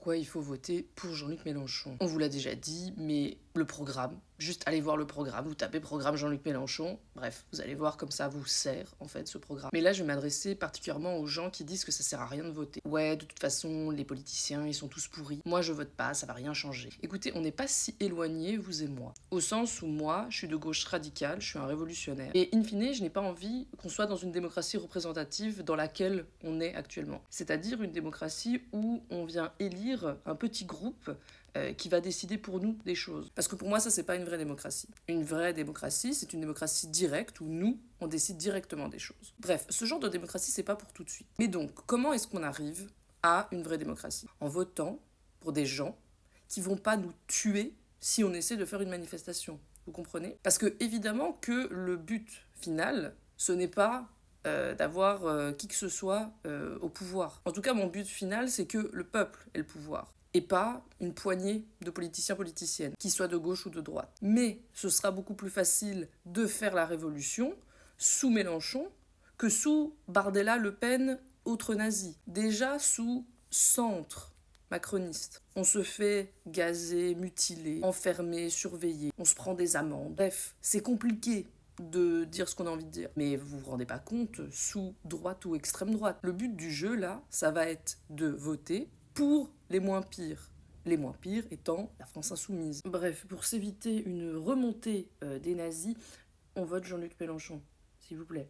pourquoi il faut voter pour Jean-Luc Mélenchon. On vous l'a déjà dit, mais le programme, juste allez voir le programme, vous tapez programme Jean-Luc Mélenchon, bref, vous allez voir comme ça vous sert en fait ce programme. Mais là je vais m'adresser particulièrement aux gens qui disent que ça sert à rien de voter. Ouais, de toute façon, les politiciens ils sont tous pourris, moi je vote pas, ça va rien changer. Écoutez, on n'est pas si éloignés, vous et moi. Au sens où moi, je suis de gauche radicale, je suis un révolutionnaire. Et in fine, je n'ai pas envie qu'on soit dans une démocratie représentative dans laquelle on est actuellement. C'est-à-dire une démocratie où on vient élire un petit groupe qui va décider pour nous des choses. Parce que pour moi, ça, c'est pas une vraie démocratie. Une vraie démocratie, c'est une démocratie directe où nous, on décide directement des choses. Bref, ce genre de démocratie, c'est pas pour tout de suite. Mais donc, comment est-ce qu'on arrive à une vraie démocratie? En votant pour des gens qui vont pas nous tuer si on essaie de faire une manifestation. Vous comprenez? Parce que, évidemment, que le but final, ce n'est pas d'avoir qui que ce soit au pouvoir. En tout cas, mon but final, c'est que le peuple ait le pouvoir. Et pas une poignée de politiciens-politiciennes, qu'ils soient de gauche ou de droite. Mais ce sera beaucoup plus facile de faire la révolution sous Mélenchon que sous Bardella, Le Pen, autres nazis. Déjà sous centre macroniste. On se fait gazer, mutiler, enfermer, surveiller. On se prend des amendes. Bref, c'est compliqué de dire ce qu'on a envie de dire. Mais vous vous rendez pas compte, sous droite ou extrême droite. Le but du jeu, là, ça va être de voter pour les moins pires. Les moins pires étant la France insoumise. Bref, pour s'éviter une remontée des nazis, on vote Jean-Luc Mélenchon, s'il vous plaît.